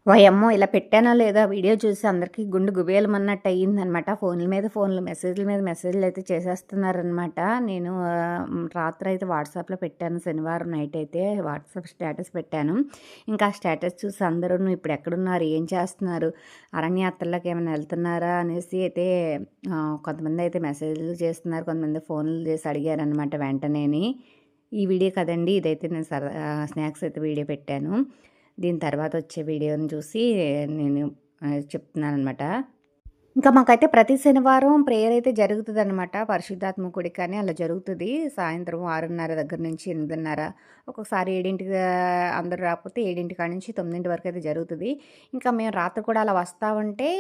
వాయమ్మో! ఇలా పెట్టానో లేదో వీడియో చూసి అందరికీ గుండు గుబేలమన్నట్టు అయ్యిందనమాట. ఫోన్ల మీద ఫోన్లు, మెసేజ్‌ల మీద మెసేజ్‌లయితే చేసేస్తున్నారనమాట. నేను రాత్రయితే వాట్సాప్‌లో పెట్టాను. శనివారం నైటయితే వాట్సాప్ స్టేటస్ పెట్టాను. ఇంకా ఆ స్టేటస్ చూసి అందరూను ఇప్పుడెక్కడున్నారు? ఏం చేస్తున్నారు? అరణ్యయాత్రలకి ఏమైనా ఎళ్తున్నారా? అనేసి అయితే కొంతమందయితే మెసేజ్‌లు చేస్తున్నారు. కొంతమంది ఫోన్లు చేసి అడిగారనమాట వెంటనేని. ఈ వీడియో కదండీ! ఇదైతే నేను స్నాక్స్ అయితే వీడియో పెట్టాను. దీని తర్వాత వచ్చే వీడియోని చూసి నేను చెప్తున్నాననమాట. ఇంకా మాకైతే ప్రతి శనివారం ప్రేయర్ అయితే జరుగుతుందనమాట. పరిశుద్ధాత్మ కూడిక అని అలా జరుగుతుంది. సాయంత్రం 6:30 దగ్గర నుంచి 8:30, ఒక్కొక్కసారి 7కి అందరూ రాకపోతే 7 కాడ నుంచి 9 వరకు అయితే జరుగుతుంది. ఇంకా మేము రాత్రి కూడా అలా వస్తా ఉంటే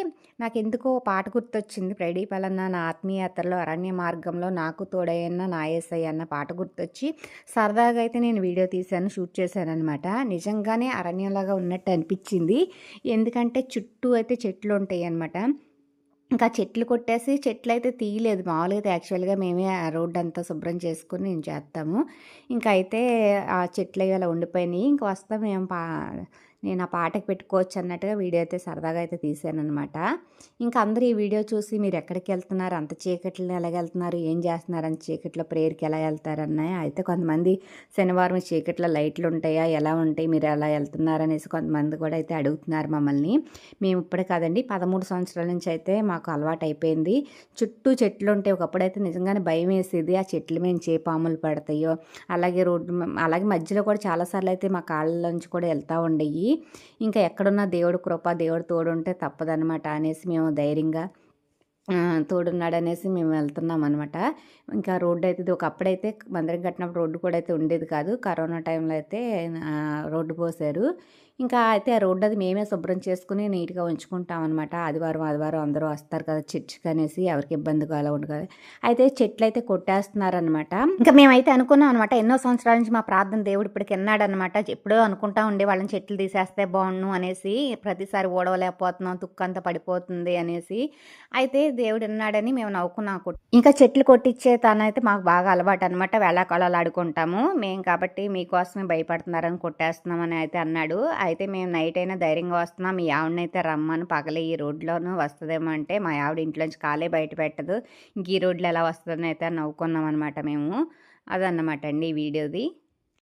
నాకెందుకో పాట గుర్తొచ్చింది. ప్రైడీ పలన్న నా ఆత్మీయతలో అరణ్య మార్గంలో నాకు తోడయ్యన్న నా యేసయ్య అన్న పాట గుర్తొచ్చి సరదాగా అయితే నేను వీడియో తీశాను, షూట్ చేశాననమాట. నిజంగానే అరణ్యంలాగా ఉన్నట్టు అనిపించింది. ఎందుకంటే చుట్టూ అయితే చెట్లు ఉంటాయి అనమాట. ఇంకా చెట్లు కొట్టేసి చెట్లయితే తీయలేదు. మామూలుగా అయితే యాక్చువల్‌గా మేమే ఆ రోడ్డంతా శుభ్రం చేసుకొని మేము చేస్తాము. ఇంకా అయితే ఆ చెట్లయి అలా ఉండిపోయినాయి. ఇంక వస్తా మేము నేను ఆ పాటకి పెట్టుకోవచ్చు అన్నట్టుగా వీడియో అయితే సరదాగా అయితే తీశాననమాట. ఇంకా అందరూ ఈ వీడియో చూసి మీరెక్కడికెళ్తున్నారు? అంత చీకట్లో ఎలాగెళ్తున్నారు? ఏం చేస్తున్నారు? అంత చీకట్లో ప్రేయర్‌కి ఎలా ఎళ్తారన్నాయి. అయితే కొంతమంది శనివారం చీకట్లో లైట్లుంటాయా? ఎలా ఉంటాయి? మీరు ఎలా ఎళ్తున్నారనేసి కొంతమంది కూడా అయితే అడుగుతున్నారు మమ్మల్ని. మేము ఇప్పుడే కాదండి 13 సంవత్సరాల నుంచి అయితే మాకు అలవాటయిపోయింది. చుట్టూ చెట్లుంటాయి. ఒకప్పుడైతే నిజంగానే భయమేసేది. ఆ చెట్ల మించి ఏ పాములు పడతాయో, అలాగే అలాగే మధ్యలో కూడా చాలా సార్లయితే మా కాళ్ళలోంచి కూడా ఎళ్తా ఉండేయి. ఇంకా ఎక్కడున్నా దేవుడి కృప, దేవుడు తోడుంటే తప్పదనమాట అనేసి మేము ధైర్యంగా తోడున్నాడనేసి మేము వెళ్తున్నామనమాట. ఇంకా రోడ్డయితే ఇది ఒకప్పుడైతే మందిరం కట్టినప్పుడు రోడ్డు కూడా అయితే ఉండేది కాదు. కరోనా టైంలో అయితే రోడ్డు పోసారు. ఇంకా అయితే ఆ రోడ్డు అది మేమే శుభ్రం చేసుకుని నీట్‌గా ఉంచుకుంటామనమాట. ఆదివారం అందరూ వస్తారు కదా చర్చికనేసి ఎవరికి ఇబ్బంది కలగకుండా కదా. అయితే చెట్లయితే కొట్టేస్తున్నారనమాట. ఇంకా మేమైతే అనుకున్నాం అనమాట. ఎన్నో సంవత్సరాల నుంచి మా ప్రార్థన దేవుడు ఇప్పటికి విన్నాడనమాట. ఎప్పుడో అనుకుంటా ఉండేవాళ్ళం చెట్లు తీసేస్తే బావుండును అనేసి. ప్రతిసారి ఊడవలేకపోతున్నాం, తుక్కంతా పడిపోతుంది అనేసి. అయితే దేవుడు విన్నాడని మేము నవ్వుకున్నాం. ఇంకా చెట్లు కొట్టించే తనైతే మాకు బాగా అలవాటనమాట. వేళాకోళాలు ఆడుకుంటాము. మేము కాబట్టి మీకోసమే భయపడుతున్నారని కొట్టేస్తున్నామని అయితే అన్నాడు. అయితే మేము నైట్ అయినా ధైర్యంగా వస్తున్నాం. మీ ఆవిడనైతే రమ్మని పగలే ఈ రోడ్లోనూ వస్తదేమో అంటే మా ఆవిడ ఇంట్లోంచి కాలే బయట పెట్టదు. ఇంక ఈ రోడ్లో ఎలా వస్తుందని అయితే నవ్వుకున్నాం అనమాట మేము. అదన్నమాట అండి ఈ వీడియోది.